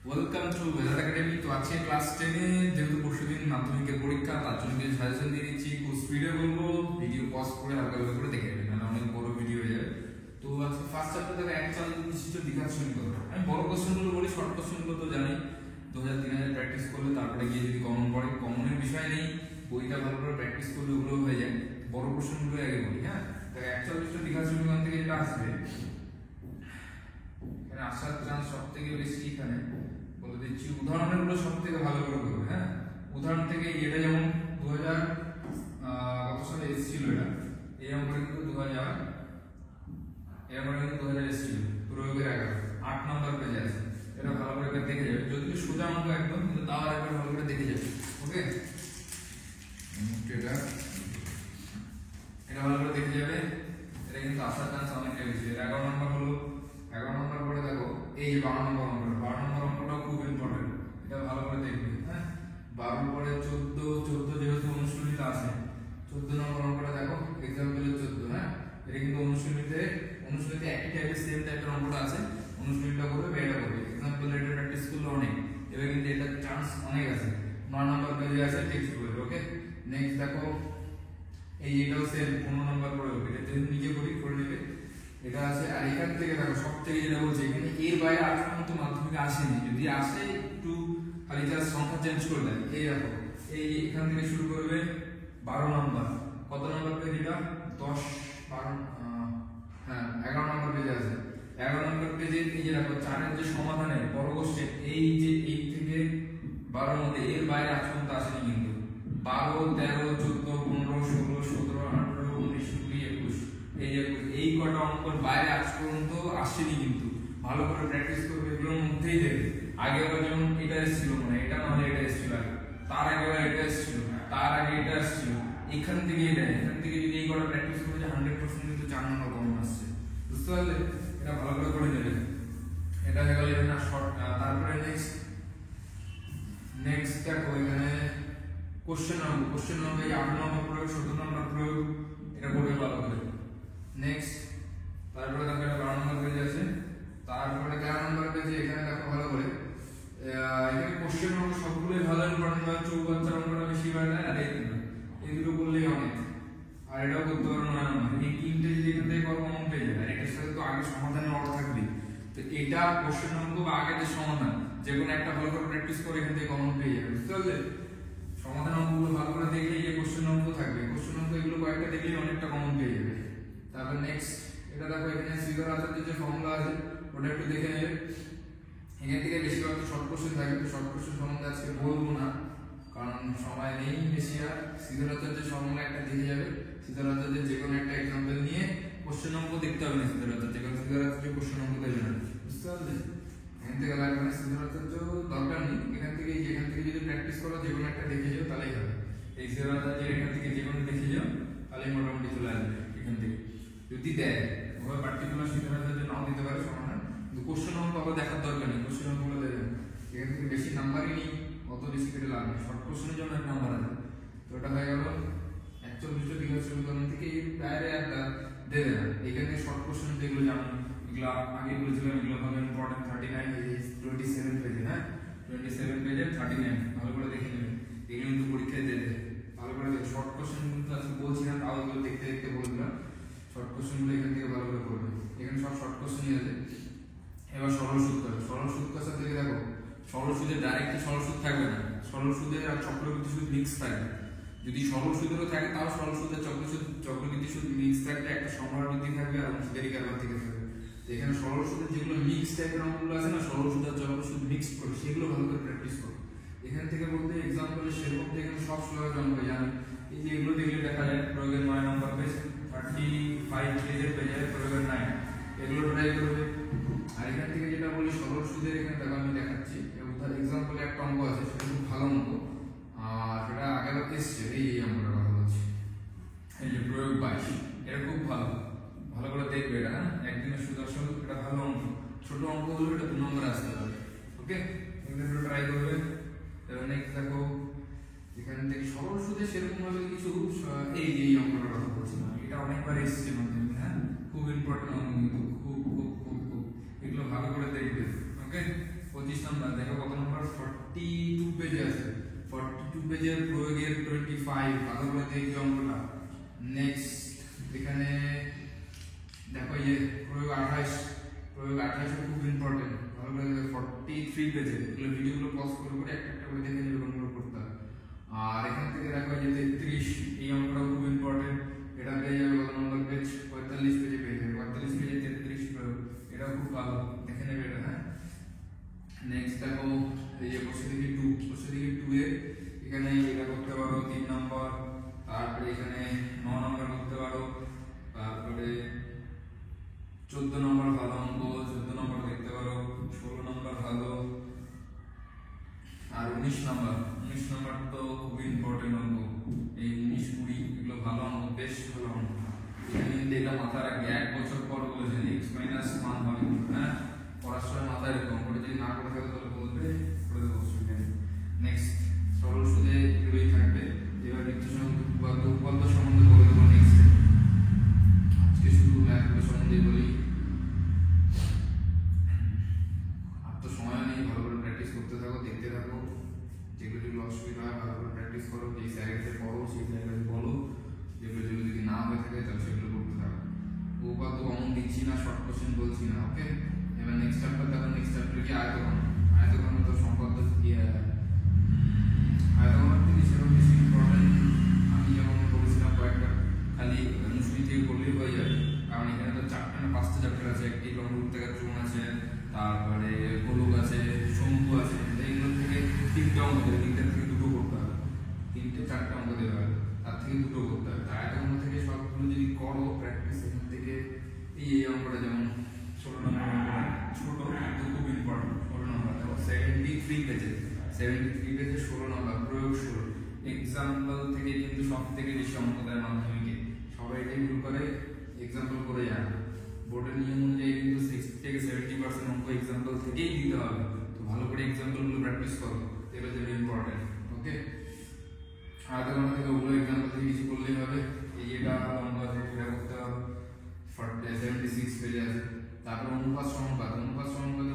Welcome to weather academy. তো আজকে class 10 এ যেহেতু পরশুদিন মাধ্যমিকের পরীক্ষা, তার জন্য কিছু সাজেশন দিয়ে দিচ্ছি। খুব স্পিডে বলবো, ভিডিও পজ করে হালকা হালকা করে দেখে নেবেন, মানে অনেক বড় ভিডিও হয়ে যাবে। তো আজকে ফার্স্ট চ্যাপ্টার থেকে এক চাল বিশিষ্ট দ্বিঘাত সমীকরণ। আমি বড় কোশ্চেনগুলো বলি, শর্ট কোশ্চেনগুলো তো জানি 2000-3000 প্র্যাকটিস করলে তারপরে গিয়ে যদি কমন পড়ে, কমনের বিষয় নেই, বইটা ভালো করে প্র্যাকটিস করলে ওগুলো হয়ে যায়। বড় কোশ্চেনগুলো আগে বলি। হ্যাঁ, তো এক চাল বিশিষ্ট দ্বিঘাত সমীকরণ থেকে যেটা আসবে, এখানে আসার চান্স সব থেকে বেশি এখানে বলে দিচ্ছি। উদাহরণগুলো সব থেকে ভালো করে করবে। হ্যাঁ, উদাহরণ থেকে এটা যেমন 2000 কত সালে এসেছিল, এটা এই অঙ্কটা কিন্তু 2000 এসেছিল, প্রয়োগের আগে 8 নম্বর পেজে আছে। এটা ভালো করে দেখে যাবে, যদিও সোজা অঙ্ক একদম, কিন্তু তাও একবার ভালো করে দেখে যাবে। ওকে, এটা ভালো করে দেখে যাবে। এটা কিন্তু আসার চান্স অনেকটা বেশি। 11 নম্বর হলো, 11 নম্বর পরে দেখো এই 12 নম্বর অঙ্ক, 12 নম্বর অঙ্কটাও খুব ইম্পর্টেন্ট, এটা ভালো করে দেখবে। হ্যাঁ, 12 পরে 14 যেহেতু অনুশীলনীতে আছে, 14 নম্বর অঙ্কটা দেখো, এক্সাম্পল 14। হ্যাঁ, এটা কিন্তু অনুশীলনীতে একই টাইপের সেম টাইপের অঙ্কটা আছে, অনুশীলনীটা করবে, এটা করবে। এক্সাম্পল এটা প্র্যাকটিস করলে অনেক, এবার কিন্তু এটা চান্স অনেক আছে। 9 নম্বর পেজে আছে টেক্সট বই। ওকে, নেক্সট দেখো এই এটাও সেম 15 নম্বর পড়ে হবে, এটা যদি নিজে করে নেবে, এটা আছে। আর এখান থেকে দেখো সব থেকে যেটা বলছে, এখানে এর বাইরে আজ পর্যন্ত মাধ্যমিকে আসেনি, যদি আসে একটু খালি জাস্ট সংখ্যা চেঞ্জ করে দেয়। এই দেখো এই এখান থেকে শুরু করবে 12 নম্বর, কত নম্বর পেজ এটা, 10 12 হ্যাঁ 11 নম্বর পেজে আছে। 11 নম্বর পেজে এই যে দেখো 4 এর যে সমাধানে বড় কোশ্চেন, এই যে 1 থেকে 12 মধ্যে এর বাইরে আজ পর্যন্ত আসেনি কিন্তু। 12 13 14 15 16 17 18 19 20 21 এই কটা অঙ্কের বাইরে আজ পর্যন্ত আসেনি কিন্তু। ভালো করে প্র্যাকটিস করবে, এগুলোর মধ্যেই দেবে। আগে যেমন এটা এসেছিল, মানে এটা নাহলে এটা এসেছিল, তার আগে এটা এসেছিল, তার আগে এটা এসেছিল, এখান থেকে যদি এই কটা প্র্যাকটিস করে, 100% কিন্তু 4 নম্বর কমন আসছে। বুঝতে পারলে? এটা ভালো করে নেবে। এটা হয়ে গেল এটা শর্ট। তারপরে নেক্সট দেখো এখানে কোশ্চেন নম্বর 8 নম্বর প্রয়োগ, 17 নম্বর প্রয়োগ, এটা করবে ভালো করে। নেক্সট তারপরে দেখো এটা 12 নম্বর পেজে আছে। তারপরে 13 নম্বর পেজে এখানে দেখো ভালো করে, এখানে কোশ্চেন নম্বর সবগুলোই ভালো ইম্পর্টেন্ট হয়। চৌবাচ্চার অঙ্কটা বেশি হয় না, আর এই দুটো করলেই অনেক। আর এটাও করতে পারো 9 নম্বর। এই তিনটে যদি এখান থেকে কমন পেয়ে যায়, আর এটার সাথে তো আগে সমাধানের অর্ডার থাকবে, তো এটা কোশ্চেন নম্বর বা আগে যে সমাধান, যে কোনো একটা ভালো করে প্র্যাকটিস করে এখান থেকে কমন পেয়ে যাবে। বুঝতে পারলে? সমাধান অঙ্কগুলো ভালো করে দেখলে এই যে কোশ্চেন নম্বর থাকবে, কোশ্চেন নম্বর এগুলো কয়েকটা দেখলেই অনেকটা কমন পেয়ে যাবে। তারপর নেক্সট এটা দেখো, এখানে শ্রীধর আচার্যের যে ফর্মুলা আছে ওটা একটু দেখে নেবে। এখান থেকে বেশিরভাগ তো শর্ট কোশ্চেন থাকে, তো শর্ট কোশ্চেন সম্বন্ধে আজকে বলবো না, কারণ সময় নেই বেশি। আর শ্রীধর আচার্যের ফর্মুলা একটা দেখে যাবে। শ্রীধর আচার্যের যে কোনো একটা এক্সাম্পল নিয়ে কোশ্চেন নম্বর দেখতে হবে না। শ্রীধর আচার্য কোশ্চেন নম্বর দেবে না। বুঝতে পারলে? এখান থেকে লাগবে না, শ্রীধর আচার্য দরকার নেই। এখান থেকে যদি প্র্যাকটিস করো, যে কোনো একটা দেখে যাও তাহলেই হবে। এই শ্রীধর আচার্যের এখান থেকে যে কোনো দেখে যাও, তাহলেই মোটামুটি চলে আসবে। এখান থেকে যদি দেয়, ওভাবে পার্টিকুলার শ্রীধর আচার্য নাও দিতে পারে সমাধান, কিন্তু কোশ্চেন নম্বর আবার দেখার দরকার নেই, কোশ্চেন নম্বরগুলো দেবে। এখান থেকে বেশি নাম্বারই নেই, অত বেশি কেটে লাভ নেই, শর্ট কোশ্চেনের জন্য 1 নাম্বার আছে। তো এটা হয়ে গেল 41 দ্বিঘাত সমীকরণ থেকে। বাইরে আর দেবে না। এখানে শর্ট কোশ্চেন যেগুলো জানো, এগুলো আগে বলেছিলাম, এগুলো হবে ইম্পর্টেন্ট 27 পেজে। হ্যাঁ, 27 পেজে 39 ভালো করে দেখে নেবে। এগুলো কিন্তু পরীক্ষায় দেবে, ভালো করে দেখে। শর্ট কোশ্চেন কিন্তু আজকে বলছি না, তাও এগুলো দেখতে বলছিলাম। শর্ট কোশ্চেনগুলো এখান থেকে ভালো করে করবে। এখানে সব শর্ট কোশ্চেনই আছে। এবার সরল সুদ করবে। সরল সুদ কষা থেকে দেখো, সরল সুদের ডাইরেক্ট সরল সুদ থাকবে না, সরল সুদের আর চক্রবৃদ্ধি সুদ মিক্স থাকবে। যদি সরল সুদেরও থাকে, তাও সরল সুদের চক্রবৃদ্ধি সুদ মিক্স থাকলে একটা সম্ভার বৃদ্ধি থাকবে, আর অংশীদারি কারবার থেকে থাকবে। এখানে সরল সুদের যেগুলো মিক্স টাইপের অঙ্কগুলো আছে না, সরল সুদ আর চক্র সুদ মিক্স করে, সেগুলো ভালো করে প্র্যাকটিস করো। এখান থেকে বলতে এক্সাম্পল সেরকম এখানে সব সহজ অঙ্ক জানো। এই যে এগুলো দেখলে দেখা যায়, প্রয়োগের 9 নম্বর পেজ, 35 পেজের পেজে প্রয়োগের 9, এগুলো ট্রাই করবে। আর এখান থেকে যেটা বলি সরল সুদের, এখানে দেখো আমি দেখাচ্ছি। এক্সাম্পল একটা অঙ্ক আছে, সেটা খুব ভালো অঙ্ক, আর সেটা আগের এসছে। এই অঙ্কটা কথা বলছি, এই যে প্রয়োগ 22, এটা খুব ভালো করে দেখবে। এটা একদিনের সুদর্শন, এটা ভালো অঙ্ক, ছোট অঙ্ক হলো, এটা 2 নম্বরে আসতে পারে। ওকে, এগুলো ট্রাই করবে। এবার নেক্সট দেখো, এখান থেকে সরল সুদে সেরকম ভাবে কিছু, এই যে এই অঙ্কটা কথা বলছিলাম, এটা অনেকবার এসছে মাধ্যমিকে। হ্যাঁ, খুব ইম্পর্টেন্ট অঙ্ক কিন্তু, খুব এগুলো ভালো করে দেখবে। ওকে, 25 নাম্বার দেখো কত নাম্বার 42 পেজে আছে 42 পেজের প্রয়োগের 25 ভালো করে দেখি অঙ্কটা নেক্সট এখানে দেখো এই প্রয়োগ 28 খুব ইম্পর্টেন্ট ভালো করে 43 পেজে এগুলো ভিডিওগুলো পজ করে করে একটা একটা করে দেখে নেবে কোনগুলো করতে হবে আর এখান থেকে দেখো যে 33 এই অঙ্কটা খুব ইম্পর্টেন্ট এটা পেয়ে যাবে কত নম্বর পেজ 45 পেজে পেয়ে যাবে 45 পেজে 33 প্রয়োগ এটা খুব ভালো দেখে নেবে এটা হ্যাঁ নেক্সট দেখো এই যে কোশ্চেন দেখি 2 এ এখানে এটা করতে পারো 3 নম্বর তারপরে এখানে 9 নম্বর করতে পারো তারপরে 14 নম্বর ভালো অঙ্ক 14 নম্বর দেখতে পারো 16 নম্বর ভালো আর 19 নম্বর তো খুব ইম্পর্টেন্ট অঙ্ক এই 19 20 এগুলো ভালো অঙ্ক বেশ ভালো অঙ্ক এখানে কিন্তু এটা মাথায় রাখবে 1 বছর পর বলেছেন x মাইনাস 1 হবে হ্যাঁ পড়ার সময় মাথায় রাখবে অঙ্কটা যদি না করে থাকে তাহলে বলবে করে দেবো অসুবিধা নেই নেক্সট সরল সুদে এগুলোই থাকবে এবার উপপাদ্য সম্বন্ধে বলে দেবো নেক্সট আজকে শুধু ম্যাথগুলো সম্বন্ধে বলি আর তো সময় নেই ভালো করে প্র্যাকটিস করতে থাকো দেখতে থাকো যেগুলো অসুবিধা হয় ভালো করে প্র্যাকটিস করো যেই জায়গাতে পড়ো সেই জায়গাতে বলো যেগুলো যদি না হয়ে থাকে তাহলে সেগুলো করতে থাকো উপপাদ্য কমন দিচ্ছি না শর্ট কোশ্চেন বলছি না ওকে এবার নেক্সট চ্যাপ্টার দেখো নেক্সট চ্যাপ্টার কি আয়তঘন তো সম্পদ আয়তঘন থেকে সেরকম বেশি ইম্পর্টেন্ট আমি যেমন বলেছিলাম কয়েকটা খালি অনুশীলনী থেকে করলেই হয়ে যাবে কারণ এখানে তো 4টা না 5টা চ্যাপ্টার আছে একটি লম্ববৃত্তাকার চোঙ আছে তারপরে গোলক আছে শঙ্কু আছে এইগুলো থেকে 3টে অঙ্ক দেবে 3টা থেকে 2টো করতে হবে 3টে 4টে অঙ্ক দেবে হবে তার থেকে 2টো করতে হবে তাই আয়তঘন থেকে সবগুলো যদি করো প্র্যাকটিস এখান থেকে এই অঙ্কটা যেমন 16 নম্বর অঙ্কটা ছোট কিন্তু খুব ইম্পর্টেন্ট 16 নম্বর দেখো 73 পেজে 16 নম্বর প্রয়োগ 16 এক্সাম্পল থেকে কিন্তু সবথেকে বেশি অঙ্ক দেয় মাধ্যমিকে সবাই এটাই ভুল করে এক্সাম্পল করে যায় বোর্ডের নিয়ম অনুযায়ী কিন্তু 60 থেকে 70% অঙ্ক এক্সাম্পল থেকেই দিতে হবে তো ভালো করে এক্সাম্পলগুলো প্র্যাকটিস করো এগুলো যেটা ইম্পর্টেন্ট ওকে আয়তঘন থেকে ওগুলো এক্সাম্পল থেকে কিছু করলেই হবে এই এটা অঙ্ক আছে এটা করতে হবে 76 পেজে আছে তারপর অনুপাত সমানুপাতে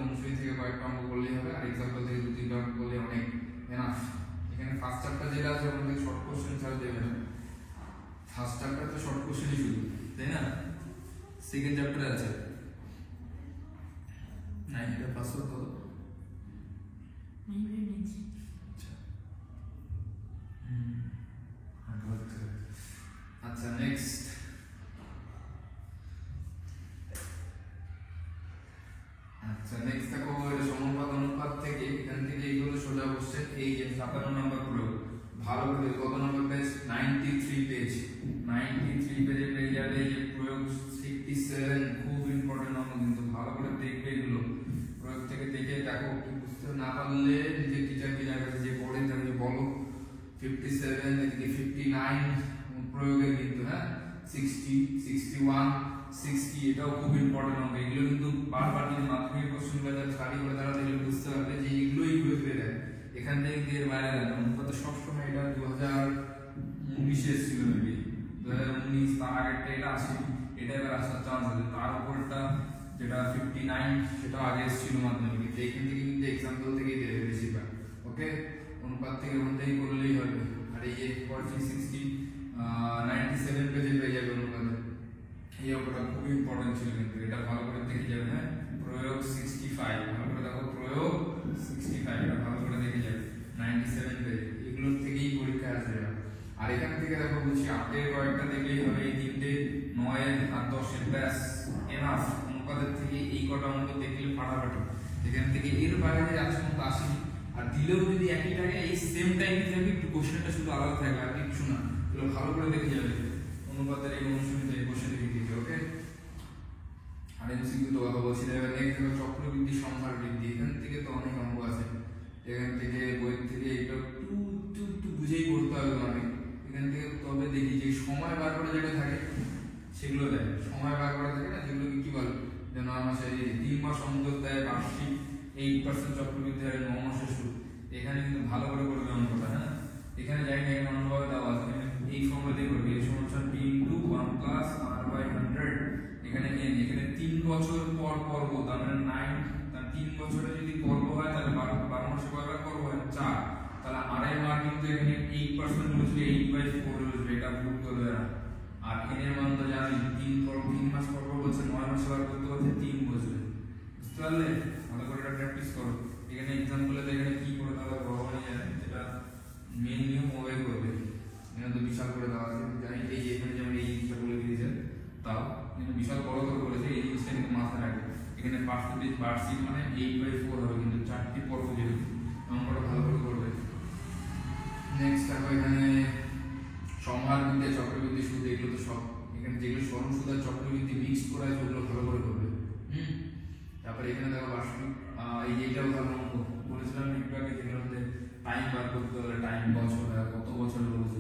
অনুশীলনী থেকে কয়েকটা অঙ্ক করলেই হবে আর এক্সাম্পল থেকে 2-3টা অঙ্ক করলে অনেক এনাফ এখানে ফার্স্ট চ্যাপ্টার যেটা আছে ওখান থেকে শর্ট কোশ্চেন ছাড়া দেবে না ফার্স্ট চ্যাপ্টার তো শর্ট কোশ্চেনই শুধু তাই না সেকেন্ড চ্যাপ্টারে আছে না এটা পাসওয়ার্ড কত আচ্ছা নেক্সট দেখো এটা সমানুপাত অনুপাত থেকে এখান থেকে এইগুলো সোজা বসছে এই যে 57 নম্বর প্রয়োগ ভালো করে কত নম্বর পেজ 93 পেজ 93 পেজে পেয়ে যাবে এই যে প্রয়োগ 67 খুব ইম্পর্টেন্ট অঙ্ক কিন্তু ভালো করে দেখবে এগুলো প্রয়োগ থেকে দেখে দেখো বুঝতে না পারলে নিজে টিচারকে কাছে যে পড়ে তাহলে বলো 57 এদিকে 59 প্রয়োগের কিন্তু হ্যাঁ 60 61 60 এটাও খুব ইম্পর্টেন্ট অঙ্ক এগুলো কিন্তু বারবার যদি মাধ্যমিক কোশ্চেন বাজার খালি করে তারা দেখলে বুঝতে পারবে যে এগুলোই ঘুরে ফিরে দেয় এখান থেকে এর বাইরে যায় অনুপাত সবসময় এটা 2019 এ ছিল মেবি 2019 তার আগেরটা এটা আসে এটা এবার আসার চান্স আছে তার উপরটা যেটা 59 সেটা আগে ছিল মাধ্যমিকে তো এখান থেকে কিন্তু एग्जांपल থেকে দেবে বেশিরভাগ ওকে অনুপাত থেকে অনুযায়ী করলেই হবে আর এই যে 60 97 পেজে পেয়ে যাবে অনুপাতে এই অঙ্কটা খুব ইম্পর্টেন্ট ছিল কিন্তু এটা ভালো করে দেখে যাবে হ্যাঁ প্রয়োগ 65 ভালো করে দেখো প্রয়োগ 65 এটা ভালো করে দেখে যাবে 97 পেজ এগুলোর থেকেই পরীক্ষা আসবে আর এখান থেকে দেখো বলছি 8 এর কয়েকটা দেখলেই হবে এই তিনটে 9 এর আর 10 এর ব্যাস এনাফ অনুপাতের থেকে এই কটা অঙ্ক দেখলে ফাটাফাটি এখান থেকে এর বাইরে যাচ্ছে মত আসি আর দিলেও যদি একই টাইমে এই সেম টাইমে যাবে একটু কোশ্চেনটা শুধু আলাদা থাকবে আর কিছু না এগুলো ভালো করে দেখে যাবে অনুপাতের এই অনুশীলনীতে কোশ্চেন দেখে দিতে ওকে আর এমসিকিউ তো কথা বলছি এবার নেক্সট দেখো চক্রবৃদ্ধি সংখ্যার বৃদ্ধি এখান থেকে তো অনেক অঙ্ক আছে এখান থেকে বই থেকে এটা একটু বুঝেই করতে হবে মানে এখান থেকে তবে দেখি যে সময় বার করে যেটা থাকে সেগুলো দেয় সময় বার করা থাকে না যেগুলো কি বলে যে 9 মাসে 3 মাস অন্তর দেয় বার্ষিক 8% চক্রবৃদ্ধি হারে 9 মাসের সুদ এখানে কিন্তু ভালো করে করবে অঙ্কটা হ্যাঁ এখানে যাই না এখানে অন্যভাবে দেওয়া আছে এই ফর্মুলা দিয়ে করবে এই সমান t * 1 + r/100 এখানে এখানে 3 বছর পর পর্ব তার মানে 9 তার 3 বছরে যদি পর্ব হয় তাহলে 8% বলেছিল 8/4 বলেছিল, এটা ভুল করবে না। আর n এর মান তো জানি 3 মাস পর পর বলছে, 9 মাসে বার করতে বলছে 3 বসবে। বুঝতে পারলে? ভালো করে এটা প্র্যাকটিস করো। এখানে एग्जांपल এ এখানে কি করে দাও ভগবানই জানে, যেটা মেইন নিয়ম ওভাবে করবে। এখানে তো বিশাল করে দেওয়া আছে, জানি এই যে এখানে যেমন এই জিনিসটা বলে দিয়েছে, তাও কিন্তু বিশাল বড় করে বলেছে, এই জিনিসটা কিন্তু মাথায় রাখবে। এখানে পার্সেন্টেজ বার্ষিক মানে 8/4 হবে, কিন্তু 4টি পর্ব যেহেতু অঙ্কটা ভালো করে করবে। নেক্সট দেখো এখানে সমাহারবৃত্তি, চক্রবৃদ্ধি, সুদ, এগুলো তো সব এখানে যেগুলো সরল সুদ আর চক্রবৃদ্ধি মিক্স করা আছে ওগুলো ভালো করে করবে। তারপরে এখানে দেখো বার্ষিক এই যেটাও ভালো অঙ্ক বলেছিলাম একটু আগে, যেগুলোর মধ্যে টাইম বার করতে হলে টাইম বছর কত বছর বলেছে,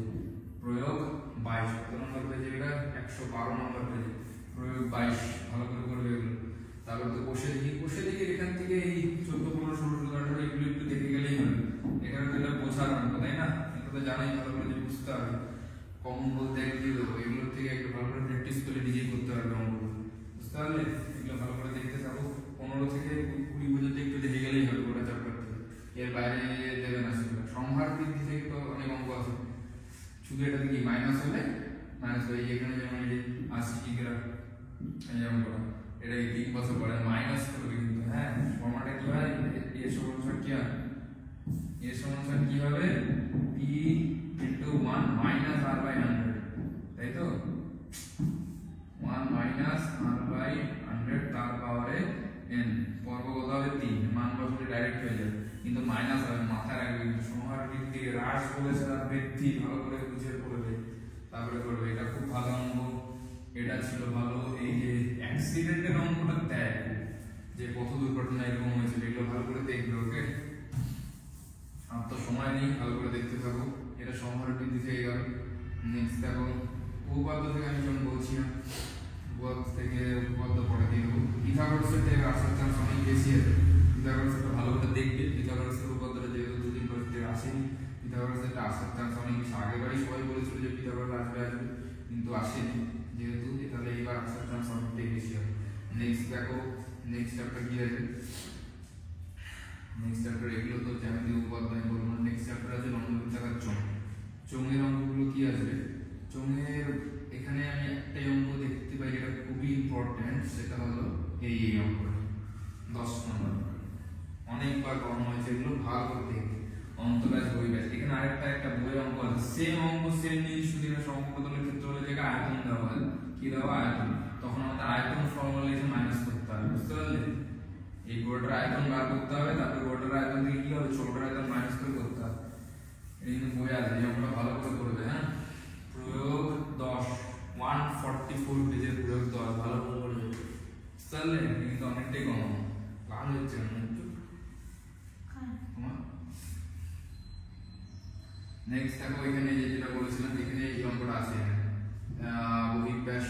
প্রয়োগ 22 কত নম্বর পেজে, এটা 112 নম্বর পেজে, প্রয়োগ 22 ভালো করে করবে এগুলো। তারপর তো কোষে দেখি এখান থেকে এই 14, 15, 16, 17, 18 এগুলো একটু দেখে গেলেই হবে। এখানে তো এটা বোঝার অঙ্ক, তাই না? এটা তো জানাই ভালো করে যে বুঝতে হবে। কমন বলতে কি দেবো, এগুলোর থেকে একটু ভালো করে প্র্যাকটিস করে নিজেই করতে পারবে অঙ্কগুলো। বুঝতে পারলে? এগুলো ভালো করে দেখতে থাকো, 15 থেকে 20 পর্যন্ত একটু দেখে গেলেই হবে গোটা চ্যাপ্টার থেকে, এর বাইরে দেবে না সেগুলো। সংহার বৃদ্ধি থেকে তো অনেক অঙ্ক আছে, শুধু এটা কি মাইনাস হলে মাইনাস হয়ে এখানে যেমন এই যে 80 ডিগ্রা এই অঙ্কটা, এটা 3 বছর পরে মাইনাস করবে কিন্তু, হ্যাঁ ফর্মুলাটা কি হয়, এর সমান কি হয়, এর সমান কি হবে, p into 1 minus r by 100, তাই তো 1 minus r by 100 তার পাওয়ারে n, পর্ব কত হবে 3, মান বসলে ডাইরেক্ট হয়ে যাবে, কিন্তু মাইনাস হবে, মাথায় রাখবে। সংহার বৃদ্ধি হ্রাস বলেছে আর বৃদ্ধি ভালো করে বুঝে পড়বে, তারপরে করবে। এটা খুব ভালো অঙ্ক, এটা ছিল ভালো। এই যে অ্যাক্সিডেন্টের অঙ্কটা দেয় যে পথ দুর্ঘটনা এরকম হয়েছিল, এগুলো ভালো করে দেখবে। ওকে, আর তো সময় নেই, ভালো করে দেখতে থাকো। এটা সংহার বৃদ্ধি থেকে গেল। নেক্সট দেখো উপপাদ্য থেকে, আমি যেমন বলছি না উপপাদ্য থেকে উপপাদ্য পড়ে দিয়ে দেবো। পিথাগোরাসের থেকে আসার চান্স অনেক বেশি আছে, পিথাগোরাসেরটা ভালো করে দেখবে। পিথাগোরাসের উপপাদ্যটা যেহেতু 2-3 বছর থেকে আসেনি, পিথাগোরাসেরটা আসার চান্স অনেক বেশি। আগেরবারই সবাই বলেছিল যে পিথাগোরাস আসবে, কিন্তু আসেনি যেহেতু, তাহলে এইবার আসার চান্স অনেকটাই বেশি হবে। নেক্সট দেখো, নেক্সট চ্যাপ্টার কি আছে, নেক্সট চ্যাপ্টার এগুলো তো জ্যামিতি উপপাদ্য আমি বলবো না। নেক্সট চ্যাপ্টার আছে লম্ববৃত্তাকার চোঙ। চোঙের অঙ্কগুলো কি আসবে, চোঙের এখানে আমি একটা অঙ্ক দেখতে পাই যেটা খুবই ইম্পর্টেন্ট, সেটা হলো এই অঙ্কটা 10 নম্বর, অনেকবার করানো হয়েছে, এগুলো ভালো করে দেখবে। অন্তরাজ বই ব্যাস, এখানে আরেকটা একটা বই অঙ্ক আছে, সেম অঙ্ক সেম জিনিস, শুধু এটা সমপ্রতলের ক্ষেত্রে হলে যেটা আয়তন দেওয়া হয়, কি দেওয়া আয়তন, তখন আমাদের আয়তন ফর্মুলা লিখে মাইনাস করতে হবে। বুঝতে পারলে? এই গোটার আয়তন বার করতে হবে, তারপর গোটার আয়তন থেকে কি হবে, ছোটটার আয়তন মাইনাস করে করতে হবে। এই কিন্তু বই আছে, এই অঙ্কটা ভালো করে করবে। হ্যাঁ, প্রয়োগ 10 144 পেজের প্রয়োগ 10 ভালো করে করবে। বুঝতে পারলে? কিন্তু অনেকটাই কম, লাল হচ্ছে না নেক্সট দেখো এখানে যেটা বলেছিলাম, এখানে এই অঙ্কটা আছে, বহিঃব্যাস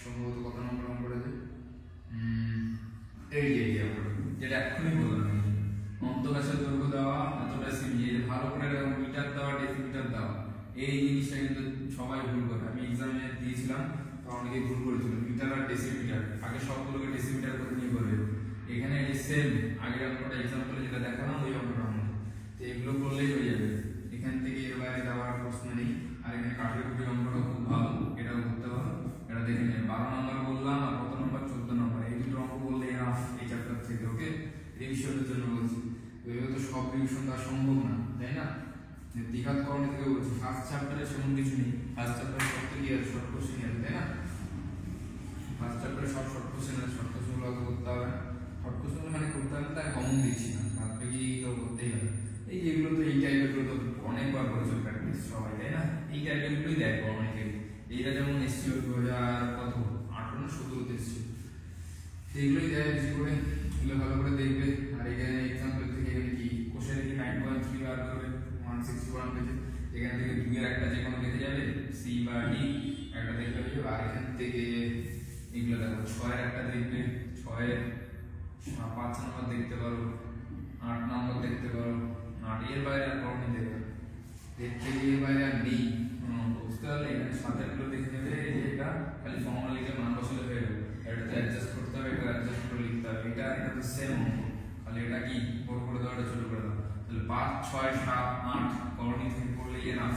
সম্ভবত কত নম্বর অঙ্ক আছে, এই যে অঙ্কটা যেটা এক্ষুনি বললাম, অন্তঃব্যাসের দৈর্ঘ্য দেওয়া এতটা সেমি, এই ভালো করে দেখো মিটার দেওয়া, ডেসিমিটার দেওয়া, এই জিনিসটা কিন্তু সবাই ভুল করে। আমি এক্সামে দিয়েছিলাম তো অনেকেই ভুল করেছিল, মিটার আর ডেসিমিটার, আগে সবগুলোকে ডেসিমিটার করে নিয়ে করবে। এখানে এই সেম আগের অঙ্কটা এক্সাম্পলে যেটা দেখালাম ওই অঙ্কটার মধ্যে, তো এগুলো করলেই হয়ে যাবে। এখান থেকে এর বাইরে যাওয়ার প্রশ্ন নেই। আর এখানে কাঠের কুটি অঙ্কটা খুব ভালো, এটাও করতে হবে, এটা দেখে নেবে। 12 নম্বর বললাম, আর কত নম্বর, 14 নম্বর, এই দুটো অঙ্ক বললে এনাফ এই চ্যাপ্টার থেকে। ওকে, রিভিশনের জন্য বলছি, ওইভাবে তো সব রিভিশন দেওয়া সম্ভব না, তাই না? দ্বিঘাত করণী থেকে বলছি, ফার্স্ট চ্যাপ্টারে সেমন কিছু নেই, ফার্স্ট চ্যাপ্টারে সব থেকে আছে, শর্ট কোশ্চেন আছে, তাই না? ফার্স্ট চ্যাপ্টারে সব শর্ট কোশ্চেন আছে, শর্ট কোশ্চেনগুলো আগে করতে হবে। শর্ট কোশ্চেন মানে করতে হবে তাই কমন দিচ্ছি না, বাদ বাকি তো করতেই হবে। এই যেগুলো তো এই টাইপের তো অনেকবার করেছো প্র্যাকটিস সবাই, তাই না? এই টাইপের গুলোই দেখো অনেকে, এইটা যেমন এসছিল 2018-17 এসছিল, এইগুলোই দেয় বেশি করে, এগুলো ভালো করে দেখবে। আর এখানে এক্সাম্পল থেকে এখানে কি কোশ্চেন কি 9.3 বার করবে 161 পেজে, এখান থেকে 2 এর একটা যে কোনো দেখে যাবে, সি বা ডি একটা দেখে যাবে। আর এখান থেকে এগুলো দেখো 6 এর একটা দেখবে, 6 এর 5 নম্বর দেখতে পারো, 8 নম্বর দেখতে পারো, 8 এর বাইরে আর কখনো দেখবে, দেখতে গিয়ে বাইরে আর নেই। বুঝতে পারলে? এখানে 7 গুলো দেখে নেবে, এই যে এটা খালি ফর্মুলা লিখে মান বসালে হয়ে যাবে, এটাতে অ্যাডজাস্ট করতে হবে, এটা অ্যাডজাস্ট করে লিখতে হবে, এটা তো সেম অঙ্ক, খালি এটা কি বড় করে দাও, এটা ছোট করে দাও। তাহলে 5, 6, 7, 8 করণী থেকে করলে এনাফ।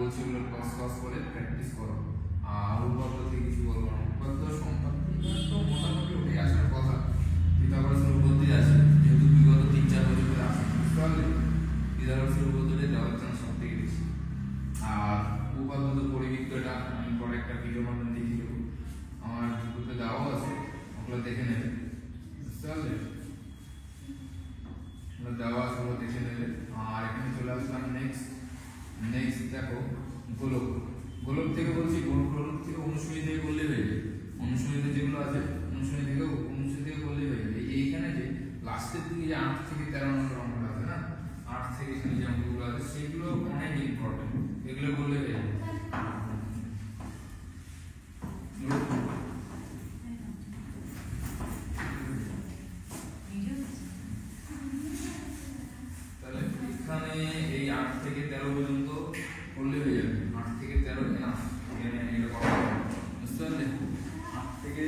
বলছি ওগুলো ক্রস ক্রস করে প্র্যাকটিস করো। আর উপপাদ্য থেকে কিছু বলবো না, উপপাদ্য সম্পর্কে তো মোটামুটি উঠে আসার কথা। পিথাগোরাসের উপপাদ্য আছে, যেহেতু বিগত 3-4 বছর ধরে আসছে, বুঝতে পারলে পিথাগোরাসের উপপাদ্যটা দেওয়ার চান্স সব থেকে বেশি। আর উপপাদ্য তো পরিবৃত্ত, এটা আমি পরে একটা ভিডিও মাধ্যমে দেখিয়ে দেবো, আমার গ্রুপে দেওয়াও আছে, ওগুলো দেখে নেবে, বুঝতে পারলে দেওয়া আছে, ওগুলো দেখে নেবে। আর এখানে চলে আসলাম নেক্সট দেখো গোলক। গোলক থেকে বলছি, গোলক থেকে অনুশীলনী থেকে করলে হয়ে যাবে, অনুশীলনীতে যেগুলো আছে অনুশীলনী থেকে করলে হয়ে যাবে। এইখানে যে লাস্টের দিকে যে 8 থেকে 13 নম্বর অঙ্কটা আছে না, 8 থেকে এখানে যে অঙ্কগুলো আছে সেগুলো অনেক ইম্পর্টেন্ট, এগুলো করলে হয়ে যাবে। তাহলে এখানে এই 8 থেকে 13 পর্যন্ত করলে হয়ে যাবে, 8 থেকে 13 না এখানে এটা করা হবে, বুঝতে পারলে 8 থেকে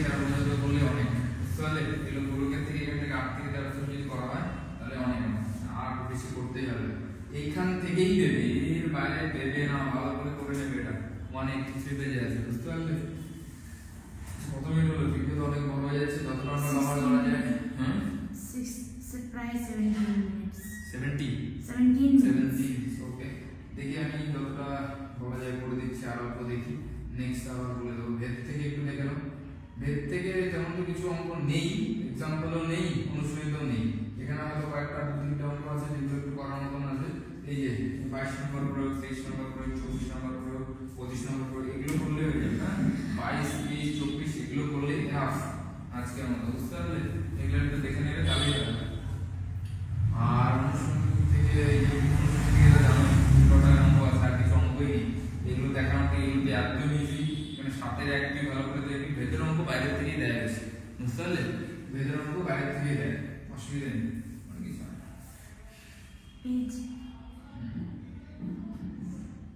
13 পর্যন্ত করলে অনেক, বুঝতে পারলে এগুলো গোলকের থেকে এখান থেকে 8 থেকে 13 যদি করা হয় তাহলে অনেক, আর বেশি করতেই হবে। এইখান থেকেই দেবে, এর বাইরে দেবে না, ভালো করে নেবে, এটা 183 পেজে আছে, বুঝতে পারলে। কত মিনিট হলো? ভিডিও তো অনেক বড় হয়ে যাচ্ছে, যতটা আমরা কভার করা যায়। হ্যাঁ 17 minutes 17 ওকে, দেখি আমি যতটা বলা যায় করে দিচ্ছি, আর অল্প দেখি, নেক্সট আবার বলে দেবো। ভেদ থেকে একটু দেখে নাও। ভেদ থেকে তেমন তো কিছু অঙ্ক নেই, এক্সাম্পলও নেই, অনুশীলনীতেও নেই। এখানে হয়তো কয়েকটা 2-3টা অঙ্ক আছে যেগুলো একটু করার মতন আছে। এই যে 22 নম্বর প্রয়োগ, 23 নম্বর প্রয়োগ, 24 নম্বর প্রয়োগ, 25 নম্বর প্রয়োগ, এগুলো করলে হয়ে যাবে। হ্যাঁ 22, 23, 24 এগুলো করলে এনাফ আজকের মতো, বুঝতে পারলে। এগুলো একটু দেখে নেবে তাহলেই হবে। আর অনুশীলনী থেকে জানো কটা অঙ্ক আছে, আর কিছু অঙ্কই নেই, এগুলো দেখানো, এগুলোতে একদম ইজি, মানে সাথে একটি ভালো করে দেখি। ভেতর অঙ্ক বাইরের থেকেই দেয় বেশি, বুঝতে পারলে, ভেতর অঙ্ক বাইরের থেকেই দেয়, অসুবিধা নেই, অনেক কিছু হয়।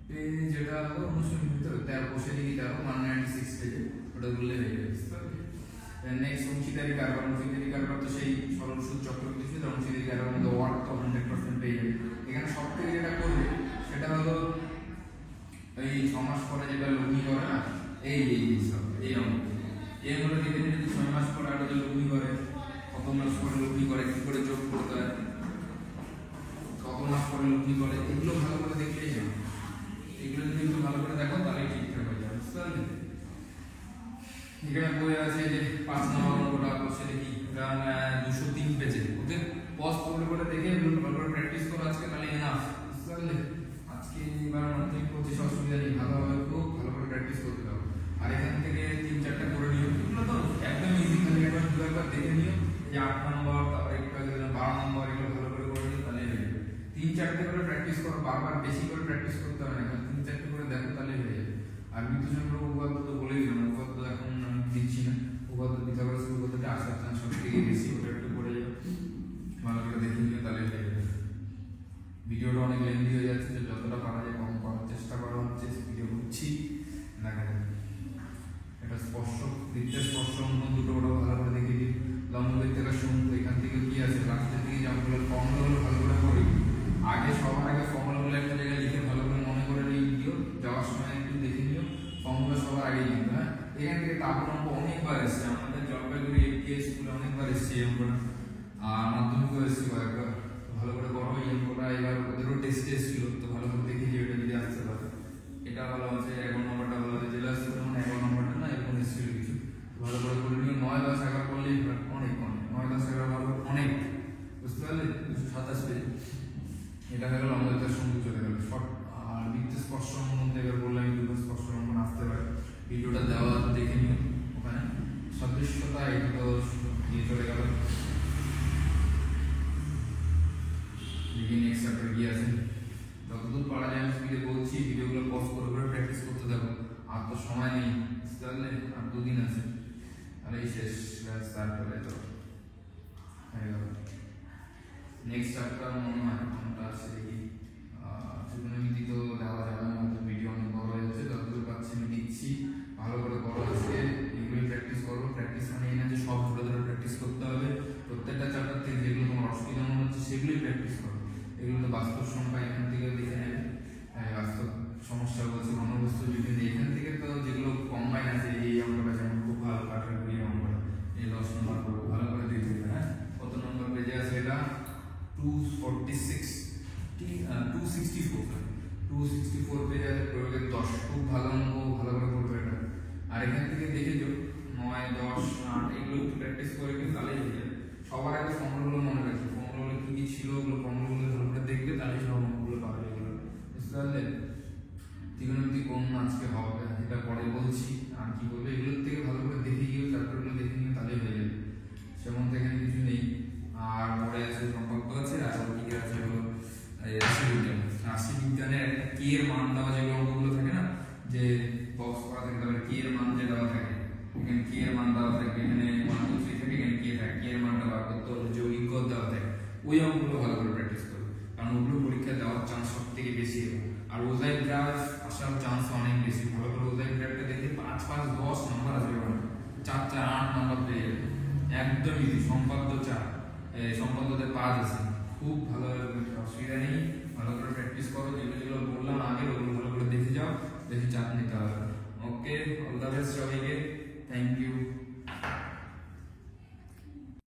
পেজ যেটা হলো অনুশীলনী ভিতরে 13 বসে দিকে 13 196 পেজে, ওটা বললে হয়ে যাবে, বুঝতে পারলে। নেক্সট অংশীদারি কারবার। অংশীদারি কারবার তো সেই সরল সুদ চক্র কিছু, অংশীদারি কারবার মধ্যে ওয়ার্ক তো 100% পেয়ে যাবে। এখানে সব থেকে যেটা করবে সেটা হলো এই 6 মাস পরে যেটা লগ্নি করে না, এই সব এই অঙ্ক, এই অঙ্কটা দেখে নিলে 6 মাস পরে আর যে লগ্নি করে, কত মাস পরে লগ্নি করে, কি করে যোগ করতে হয়, কত মাস পরে লগ্নি করে, এগুলো ভালো করে দেখলেই হবে। এগুলো যদি একটু ভালো করে দেখো তাহলে ঠিকঠাক হয়ে যাবে, বুঝতে পারলে। এখানে বই আছে যে 5 নম্বর অঙ্কটা করছে দেখি, এটা 203 পেজে, ওকে পজ করে দেখে এগুলো ভালো করে প্র্যাকটিস করো আজকে, তাহলে এনাফ, বুঝতে পারলে। আজকে এবার মাধ্যমিক পড়তে অসুবিধা নেই, ভালোভাবে খুব ভালো করে প্র্যাকটিস করতে হবে। আর এখান থেকে 3-4টা করে নিও, এগুলো তো একদম ইজি, খালি একবার 2-একবার দেখে নিও। এই 8 নম্বর, তারপরে একটু আগে 12 নম্বর, এগুলো ভালো করে করে নিও, তাহলে হয়ে যাবে। 3-4টে করে প্র্যাকটিস করো, বারবার বেশি করে প্র্যাকটিস করতে হবে না, 3-4টে করে দেখো তাহলে হয়ে যাবে। আর বিদ্যুৎচন্দ্র উপপাদ্য তো বলেই দিলাম, উপপাদ্য এখন আমি দিচ্ছি না, উপপাদ্য পিথাগোরাসের উপপাদ্যটা আসার চান্স সব থেকে বেশি, ওটা একটু পড়ে যাও, ভালো করে দেখে নিও তাহলে হয়ে যাবে। ভিডিওটা অনেক লেন্দি হয়ে যাচ্ছে, যতটা পারা যায় কম করার চেষ্টা করা হচ্ছে, ভিডিও করছি, দেখা যাবে। এটা স্পর্শ বৃত্তের স্পর্শ অঙ্কন দুটো ওটা ভালো করে দেখে দিই। লম্ব বৃত্তাকার সমুদ্র, এখান থেকে কি আছে, লাস্টের দিকে যেমন ফর্মুলাগুলো ভালো করে পড়ি, আগে সবার আগে ফর্মুলাগুলো একটা জায়গায় লিখে ভালো করে মনে করে নিও, যাওয়ার সময় একটু দেখে নিও, ফর্মুলা সবার আগে লিখবে। হ্যাঁ এখান থেকে তারপর অঙ্ক অনেকবার এসছে, আমাদের জলপাইগুড়ি এটিএস স্কুলে অনেকবার এসছে এই অঙ্কটা, আর মাধ্যমিকও এসছে কয়েকবার, ভালো করে করো এই অঙ্কটা। এবার ওদেরও টেস্ট ছিল, তো ভালো করে দেখে নিও, এটা যদি আসতে পারে। এটা ভালো আছে, 11 নম্বরটা ভালো আছে, জেলা স্কুলে মানে 11 নম্বরটা না এরকম এসেছিল কিছু, ভালো করে করে নিও। 9, 10, 11 করলেই অনেক, 9, 10, 11 ভালো অনেক, বুঝতে পারলে। 227 পেজ, এটা হয়ে গেল আমাদের সঙ্গে চলে গেল শর্ট। আর বৃত্তের স্পর্শ অঙ্কন এবার বললাম, দুটো স্পর্শ অঙ্কন আসতে পারে, ভিডিওটা দেওয়া দেখে নিও। ওখানে সদৃশ্যতা এটা তো দিয়ে চলে গেল, দেখি নেক্সট চ্যাপ্টার কি আছে। যতদূর পারা যায় আমি স্পিডে বলছি, ভিডিওগুলো পজ করে করে প্র্যাকটিস করতে থাকো, আর তো সময় নেই, বুঝতে পারলে, আর 2 দিন আছে, তাহলে এই শেষ ক্লাস, তারপরে তো হয়ে গেল। নেক্সট চ্যাপ্টার মনে হয় কোনটা আছে দেখি, ত্রিকোণমিতি তো দেওয়া যাবে না, ভিডিও অনেক বড় হয়ে যাচ্ছে, যতদূর পাচ্ছি আমি দিচ্ছি, ভালো করে করো আজকে, এগুলোই প্র্যাকটিস করো। ছিল ওগুলো ফর্মুলাগুলো ভালো করে দেখবে, তাহলে সব অঙ্কগুলো পাবে এগুলো, বুঝতে পারলে? ত্রিকোণমিতি কোণ আজকে হবে, এটা পরে বলছি। আর কি বলবো, এগুলোর থেকে ভালো করে দেখে গিয়েও চ্যাপ্টারগুলো দেখে নিও, তাহলেই হয়ে যাবে। সেমন থেকে কিছু নেই। আর পরে আছে সম্পর্ক আছে, আর ওদিকে আছে হলো রাশিবিজ্ঞান। রাশিবিজ্ঞানের একটা কে এর মান দেওয়া যেগুলো অঙ্কগুলো থাকে না, যে বক্স করা থাকে, তাহলে কে এর মান যে দেওয়া থাকে, এখানে কে এর মান দেওয়া থাকে, এখানে 1 2 3 থাকে, এখানে কে থাকে, কে এর মানটা বার করতে হলে যৌগিক গড় দেওয়া থাকে, ওই অঙ্কগুলো ভালো করে প্র্যাকটিস করো, কারণ ওগুলো পরীক্ষায় দেওয়ার চান্স সব থেকে বেশি হবে। আর ওজাই গ্রাফ আসার চান্স অনেক বেশি। ভালো করে ওজাই গ্রাফটা দেখে 5 5 10 নাম্বার আসবে, 4 4 8 নাম্বার পেয়ে যাবে, একদম ইজি। সম্পাদ্য 4, সম্পাদ্যতে 5 আছে, খুব ভালো, অসুবিধা নেই। ভালো করে প্র্যাকটিস করো, যেগুলো যেগুলো বললাম আগে ওগুলো ভালো করে দেখে যাও, বেশি চাপ নিতে হবে। ওকে, অল দ্য বেস্ট সবাইকে, থ্যাংক ইউ।